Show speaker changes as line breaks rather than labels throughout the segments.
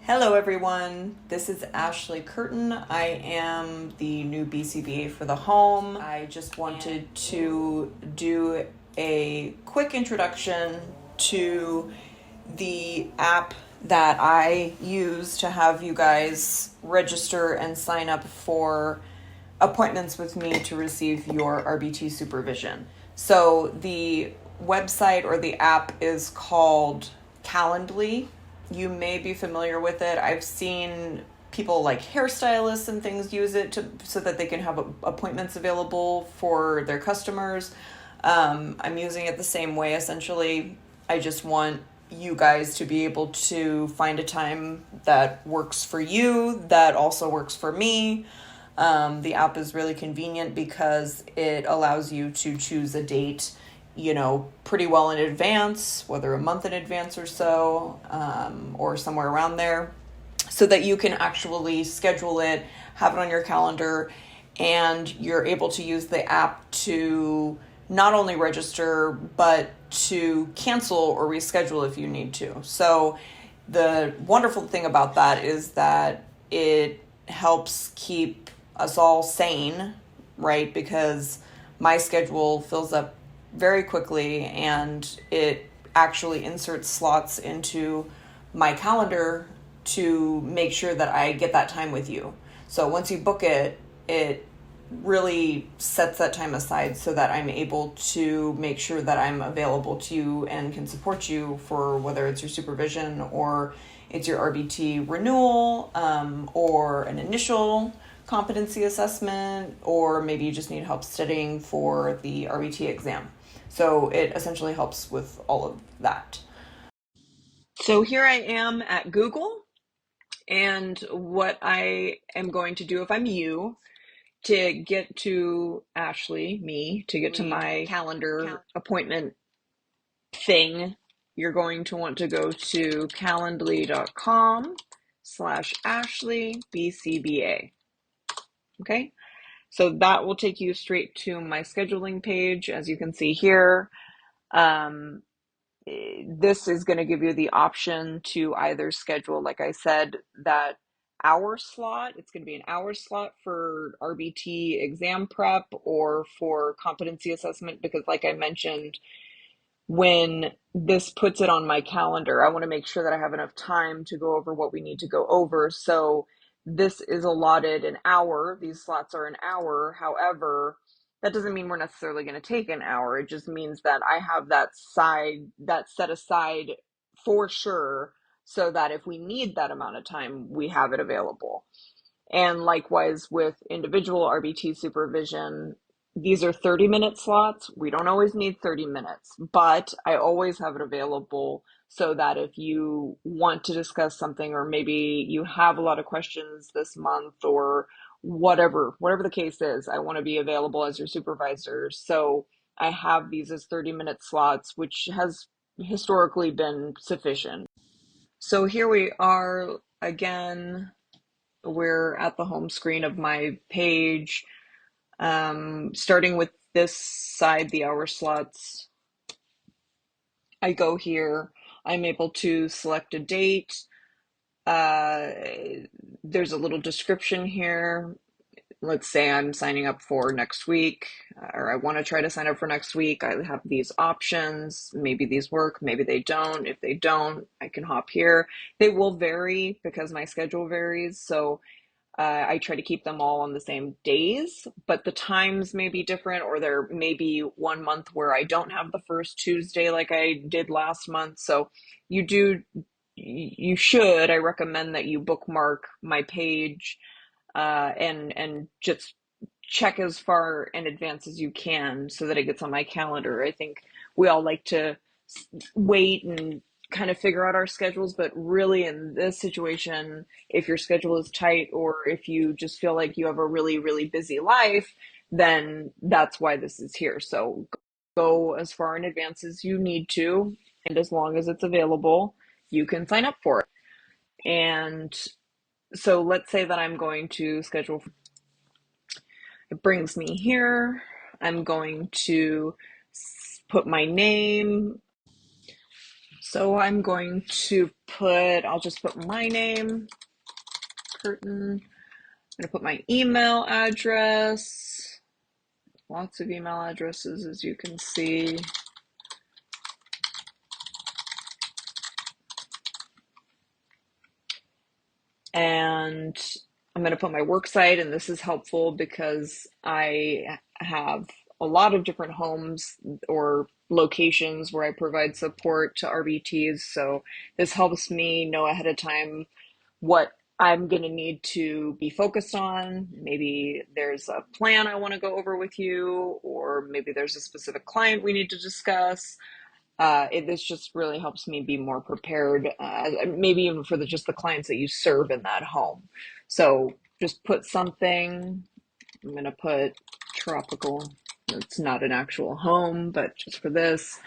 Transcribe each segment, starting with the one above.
Hello everyone, this is Ashley Curtin. I am the new BCBA for the home. I just wanted to do a quick introduction to the app that I use to have you guys register and sign up for appointments with me to receive your RBT supervision. So the website or the app is called Calendly. You may be familiar with it. I've seen people like hairstylists and things use it so that they can have appointments available for their customers. I'm using it the same way essentially. I just want you guys to be able to find a time that works for you, that also works for me. The app is really convenient because it allows you to choose a date, pretty well in advance, whether a month in advance or so, or somewhere around there, so that you can actually schedule it, have it on your calendar, and you're able to use the app to not only register, but to cancel or reschedule if you need to. So the wonderful thing about that is that it helps keep us all sane, right? Because my schedule fills up very quickly and it actually inserts slots into my calendar to make sure that I get that time with you. So once you book it, it really sets that time aside so that I'm able to make sure that I'm available to you and can support you for whether it's your supervision or it's your RBT renewal, or an initial competency assessment, or maybe you just need help studying for the RBT exam. So it essentially helps with all of that. So here I am at Google, and what I am going to do if I'm you, to get to Ashley, me, to get to my calendar appointment thing, you're going to want to go to calendly.com/Ashley BCBA. Okay, so that will take you straight to my scheduling page, as you can see here. This is going to give you the option to either schedule, like I said, that hour slot. It's going to be an hour slot for RBT exam prep or for competency assessment, because like I mentioned, when this puts it on my calendar, I want to make sure that I have enough time to go over what we need to go over. So this is allotted an hour. These slots are an hour. However, that doesn't mean we're necessarily going to take an hour. It just means that I have that set aside for sure, so that if we need that amount of time, we have it available. And likewise with individual RBT supervision, these are 30-minute slots. We don't always need 30 minutes, but I always have it available so that if you want to discuss something, or maybe you have a lot of questions this month, or whatever the case is, I want to be available as your supervisor. So I have these as 30-minute slots, which has historically been sufficient. So here we are again. We're at the home screen of my page. Starting with this side, the hour slots, I go here. I'm able to select a date. Uh, there's a little description here. Let's say I'm signing up for next week, or I want to try to sign up for next week. I have these options. Maybe these work, maybe they don't. If they don't, I can hop here. They will vary because my schedule varies. So I try to keep them all on the same days, but the times may be different, or there may be 1 month where I don't have the first Tuesday like I did last month. So you should, I recommend that you bookmark my page, and just check as far in advance as you can so that it gets on my calendar. I think we all like to wait and kind of figure out our schedules, but really in this situation, if your schedule is tight, or if you just feel like you have a really, really busy life, then that's why this is here. So go as far in advance as you need to, and as long as it's available, you can sign up for it. And so let's say that I'm going to schedule, it brings me here. I'm going to put my name. So I'm going to I'll just put my name, Curtin. I'm going to put my email address. Lots of email addresses, as you can see. And I'm going to put my work site, and this is helpful because I have a lot of different homes or locations where I provide support to RBTs. So this helps me know ahead of time what I'm going to need to be focused on. Maybe there's a plan I want to go over with you, or maybe there's a specific client we need to discuss. This just really helps me be more prepared, maybe even for just the clients that you serve in that home. So just put something. I'm going to put tropical. It's not an actual home, but just for this.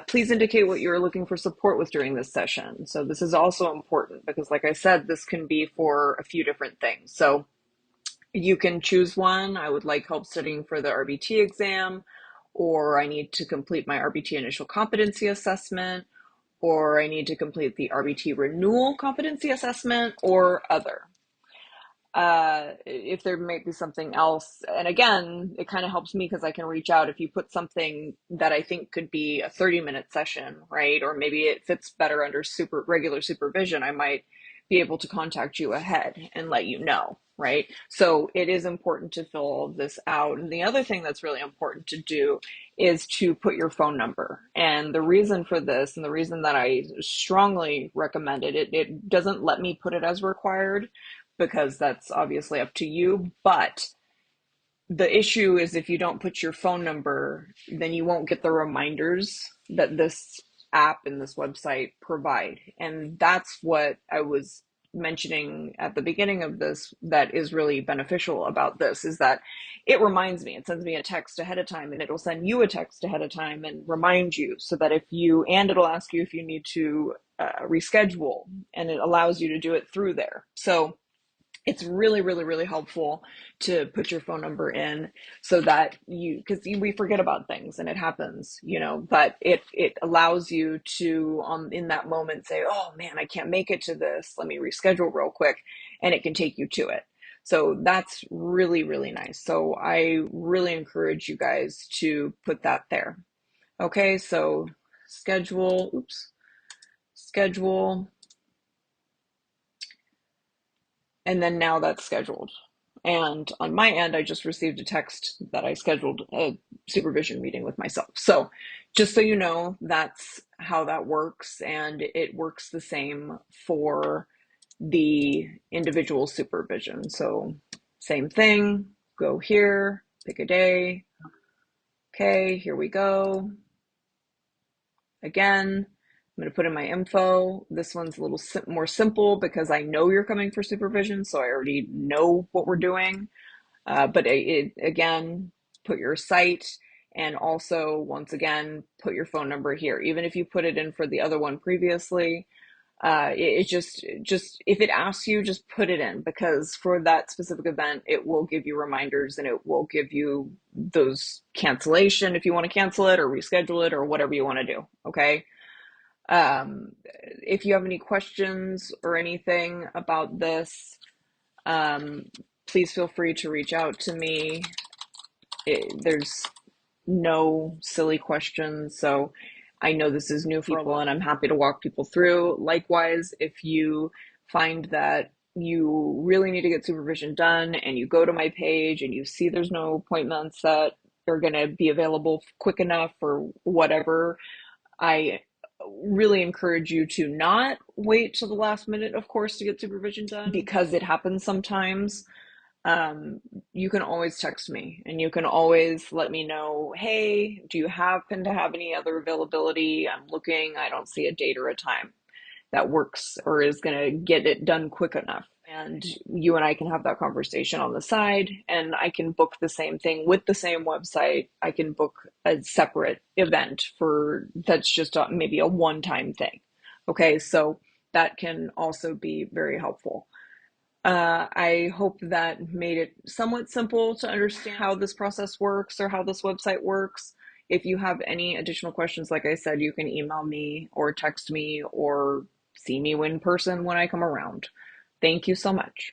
Please indicate what you're looking for support with during this session. So this is also important because, like I said, this can be for a few different things. So you can choose one. I would like help studying for the RBT exam, or I need to complete my RBT Initial Competency Assessment, or I need to complete the RBT Renewal Competency Assessment, or other. If there might be something else. And again, it kind of helps me because I can reach out if you put something that I think could be a 30-minute session, right? Or maybe it fits better under regular supervision. I might be able to contact you ahead and let you know, right? So it is important to fill all of this out. And the other thing that's really important to do is to put your phone number. And the reason for this, and the reason that I strongly recommend it doesn't let me put it as required, because that's obviously up to you. But the issue is if you don't put your phone number, then you won't get the reminders that this app and this website provide. And that's what I was mentioning at the beginning of this that is really beneficial about this, is that it reminds me, it sends me a text ahead of time, and it'll send you a text ahead of time and remind you, so that it'll ask you if you need to reschedule, and it allows you to do it through there. So it's really, really, really helpful to put your phone number in, so that because we forget about things and it happens, but it allows you to, in that moment, say, oh man, I can't make it to this. Let me reschedule real quick. And it can take you to it. So that's really, really nice. So I really encourage you guys to put that there. Okay. So schedule. And then now that's scheduled. And on my end, I just received a text that I scheduled a supervision meeting with myself. So just so you know, that's how that works. And it works the same for the individual supervision. So same thing, go here, pick a day. Okay, here we go. Again, I'm going to put in my info. This one's a little more simple because I know you're coming for supervision, so I already know what we're doing. But again, put your site, and also, once again, put your phone number here. Even if you put it in for the other one previously, it just if it asks you, just put it in, because for that specific event, it will give you reminders, and it will give you those cancellation if you want to cancel it or reschedule it or whatever you want to do. Okay. If you have any questions or anything about this, please feel free to reach out to me. There's no silly questions. So I know this is new for people, and I'm happy to walk people through. Likewise, if you find that you really need to get supervision done and you go to my page and you see there's no appointments that are going to be available quick enough or whatever, I really encourage you to not wait till the last minute, of course, to get supervision done, because it happens sometimes. You can always text me, and you can always let me know, hey, do you happen to have any other availability? I'm looking, I don't see a date or a time that works or is going to get it done quick enough. And you and I can have that conversation on the side, and I can book the same thing with the same website. I can book a separate event that's just maybe a one-time thing. Okay, so that can also be very helpful. I hope that made it somewhat simple to understand how this process works or how this website works. if you have any additional questions, like I said, you can email me or text me or see me in person when I come around. Thank you so much.